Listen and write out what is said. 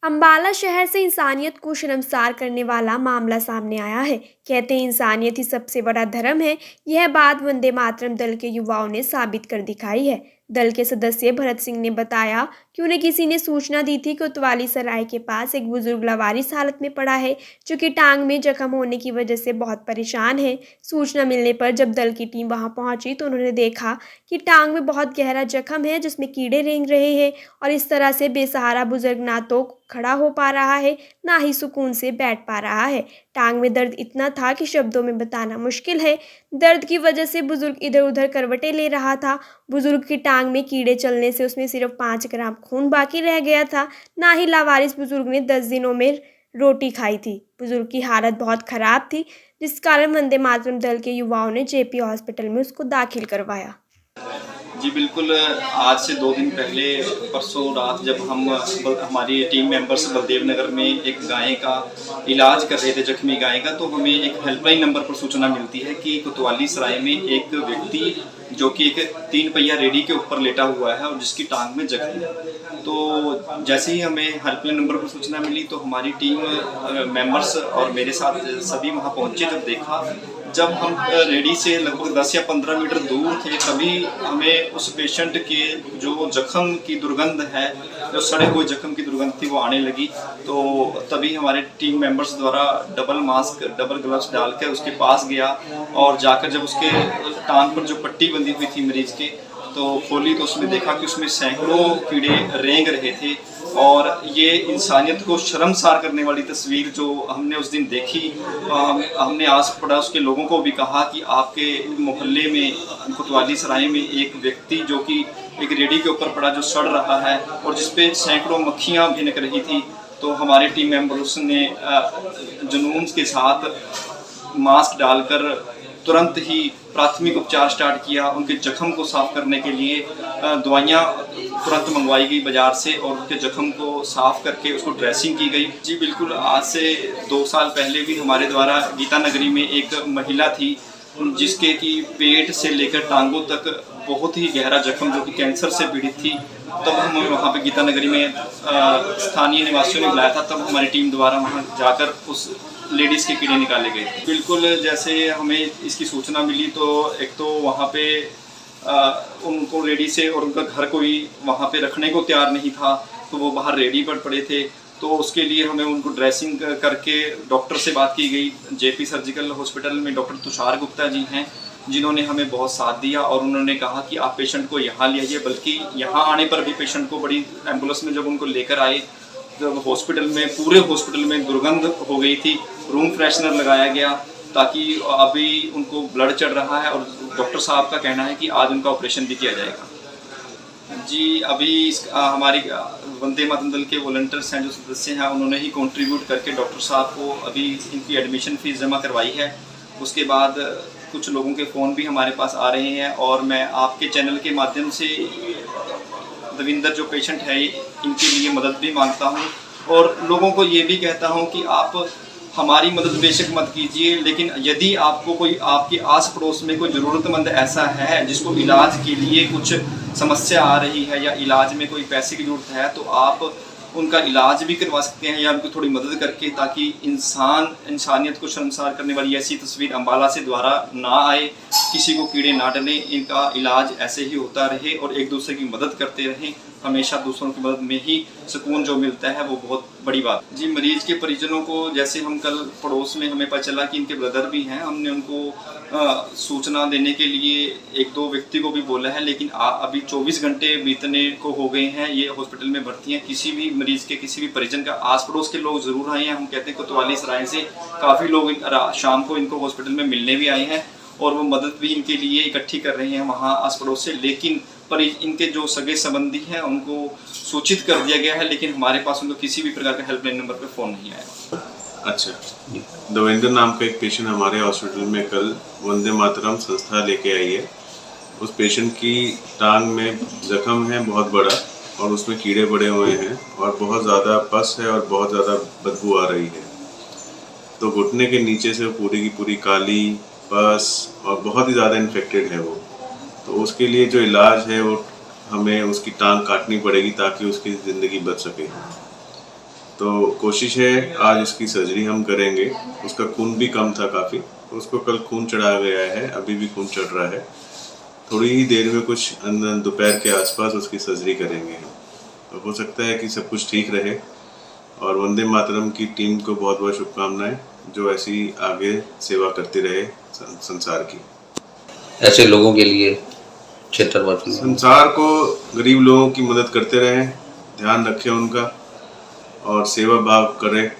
अंबाला शहर से इंसानियत को शर्मसार करने वाला मामला सामने आया है। कहते हैं इंसानियत ही सबसे बड़ा धर्म है। यह बात वंदे मातरम दल के युवाओं ने साबित कर दिखाई है। दल के सदस्य भरत सिंह ने बताया कि उन्हें किसी ने सूचना दी थी कि कोतवाली सराय के पास एक बुजुर्ग लावारिस हालत में पड़ा है, जो कि टांग में जख्म होने की वजह से बहुत परेशान है। सूचना मिलने पर जब दल की टीम वहां पहुंची तो उन्होंने देखा कि टांग में बहुत गहरा जख्म है, जिसमें कीड़े रेंग रहे हैं और इस तरह से बेसहारा बुजुर्ग ना तो खड़ा हो पा रहा है, ना ही सुकून से बैठ पा रहा है। टांग में दर्द इतना था कि शब्दों में बताना मुश्किल है। दर्द की वजह से बुजुर्ग इधर उधर करवटें ले रहा था। बुजुर्ग की टांग में कीड़े चलने से उसमें सिर्फ 5 ग्राम खून बाकी रह गया था। ना ही लावारिस बुजुर्ग ने 10 दिनों में रोटी खाई थी। बुजुर्ग की हालत बहुत खराब थी, जिस कारण वंदे मातरम दल के युवाओं ने जेपी हॉस्पिटल में उसको दाखिल करवाया। जी बिल्कुल, आज से 2 दिन पहले परसों रात जब हम हमारी टीम मेंबर्स बलदेव नगर में एक गाय का इलाज कर रहे थे, जख्मी गाय का, तो हमें एक हेल्पलाइन नंबर पर सूचना मिलती है कि कोतवाली सराय में एक व्यक्ति जो कि एक 3 पहिया रेडी के ऊपर लेटा हुआ है और जिसकी टांग में जख्म है। तो जैसे ही हमें हेल्पलाइन नंबर पर सूचना मिली तो हमारी टीम मेंबर्स और मेरे साथ सभी वहाँ पहुँचे। जब हम रेडी से लगभग 10 या 15 मीटर दूर थे, तभी हमें उस पेशेंट के जो जख्म की दुर्गंध है, जो सड़े हुए जख्म की दुर्गंध थी, वो आने लगी। तो तभी हमारे टीम मेंबर्स द्वारा डबल मास्क, डबल ग्लव्स डालकर उसके पास गया और जाकर जब उसके टांग पर जो पट्टी बंधी हुई थी मरीज के, तो खोली तो उसमें देखा कि उसमें सैकड़ों कीड़े रेंग रहे थे। और ये इंसानियत को शर्मसार करने वाली तस्वीर जो हमने उस दिन देखी, हमने आस पड़ोस के लोगों को भी कहा कि आपके मोहल्ले में कोतवाली सराय में एक व्यक्ति जो कि एक रेडी के ऊपर पड़ा, जो सड़ रहा है और जिसपे सैकड़ों मक्खियाँ भिनक रही थी। तो हमारे टीम मेंबर्स ने जुनून के साथ मास्क डालकर तुरंत ही प्राथमिक उपचार स्टार्ट किया। उनके जख्म को साफ करने के लिए दवाइयाँ तुरंत मंगवाई गई बाज़ार से और उनके जख्म को साफ करके उसको ड्रेसिंग की गई। जी बिल्कुल, आज से 2 साल पहले भी हमारे द्वारा गीता नगरी में एक महिला थी, जिसके कि पेट से लेकर टांगों तक बहुत ही गहरा जख्म, जो कि कैंसर से पीड़ित थी। तब हम वहाँ पे गीता नगरी में स्थानीय निवासियों ने बुलाया था, तब हमारी टीम द्वारा वहाँ जाकर उस लेडीज़ के कीड़े निकाले गए थे। बिल्कुल, जैसे हमें इसकी सूचना मिली तो एक तो वहाँ पे उनको रेडी से और उनका घर कोई वहाँ पे रखने को तैयार नहीं था, तो वो बाहर रेडी पर पड़े थे। तो उसके लिए हमें उनको ड्रेसिंग करके डॉक्टर से बात की गई। जेपी सर्जिकल हॉस्पिटल में डॉक्टर तुषार गुप्ता जी हैं, जिन्होंने हमें बहुत साथ दिया और उन्होंने कहा कि आप पेशेंट को यहाँ ले आइए। बल्कि यहाँ आने पर भी पेशेंट को बड़ी एम्बुलेंस में जब उनको लेकर आए, जब हॉस्पिटल में, पूरे हॉस्पिटल में दुर्गंध हो गई थी। रूम फ्रेशनर लगाया गया ताकि अभी उनको ब्लड चढ़ रहा है और डॉक्टर साहब का कहना है कि आज उनका ऑपरेशन भी किया जाएगा। जी अभी हमारी वंदे मातरम दल के वॉलंटियर्स हैं, जो सदस्य हैं, उन्होंने ही कंट्रीब्यूट करके डॉक्टर साहब को अभी इनकी एडमिशन फ़ीस जमा करवाई है। उसके बाद कुछ लोगों के फ़ोन भी हमारे पास आ रहे हैं और मैं आपके चैनल के माध्यम से दविंदर जो पेशेंट है, इनके लिए मदद भी मांगता हूँ और लोगों को ये भी कहता हूँ कि आप हमारी मदद बेशक मत कीजिए, लेकिन यदि आपको कोई आपके आस पड़ोस में कोई ज़रूरतमंद ऐसा है जिसको इलाज के लिए कुछ समस्या आ रही है या इलाज में कोई पैसे की ज़रूरत है, तो आप उनका इलाज भी करवा सकते हैं या उनको थोड़ी मदद करके, ताकि इंसानियत को शर्मसार करने वाली ऐसी तस्वीर अंबाला से द्वारा ना आए, किसी को कीड़े ना डलें। इनका इलाज ऐसे ही होता रहे और एक दूसरे की मदद करते रहें। हमेशा दूसरों की मदद में ही सुकून जो मिलता है, वो बहुत बड़ी बात। जी, मरीज के परिजनों को, जैसे हम कल पड़ोस में हमें पता चला कि इनके ब्रदर भी हैं, हमने उनको सूचना देने के लिए 1-2 व्यक्ति को भी बोला है, लेकिन अभी 24 घंटे बीतने को हो गए हैं, ये हॉस्पिटल में भर्ती हैं। किसी भी मरीज के, किसी भी परिजन का, आस पड़ोस के लोग ज़रूर आए हैं। हम कहते हैं कोतवाली सराय से काफ़ी लोग शाम को इनको हॉस्पिटल में मिलने भी आए हैं और वो मदद भी इनके लिए इकट्ठी कर रहे हैं वहाँ आस पड़ोस से। लेकिन पर इनके जो सगे संबंधी हैं उनको सूचित कर दिया गया है, लेकिन हमारे पास उनको किसी भी प्रकार का हेल्पलाइन नंबर पे फ़ोन नहीं आया। अच्छा, दविंदर नाम का एक पेशेंट हमारे हॉस्पिटल में कल वंदे मातरम संस्था लेके आई है। उस पेशेंट की टांग में जख्म है बहुत बड़ा और उसमें कीड़े पड़े हुए हैं और बहुत ज़्यादा पस है और बहुत ज़्यादा बदबू आ रही है। तो घुटने के नीचे से पूरी की पूरी काली पस और बहुत ही ज़्यादा इन्फेक्टेड है वो। तो उसके लिए जो इलाज है वो हमें उसकी टांग काटनी पड़ेगी ताकि उसकी ज़िंदगी बच सके। तो कोशिश है आज इसकी सर्जरी हम करेंगे। उसका खून भी कम था काफ़ी, तो उसको कल खून चढ़ा गया है, अभी भी खून चढ़ रहा है। थोड़ी ही देर में कुछ दोपहर के आसपास उसकी सर्जरी करेंगे। तो हो सकता है कि सब कुछ ठीक रहे। और वंदे मातरम की टीम को बहुत बहुत शुभकामनाएं, जो ऐसी आगे सेवा करती रहे संसार की। ऐसे लोगों के लिए क्षेत्रवासी संसार को गरीब लोगों की मदद करते रहें, ध्यान रखें उनका और सेवा भाव करें।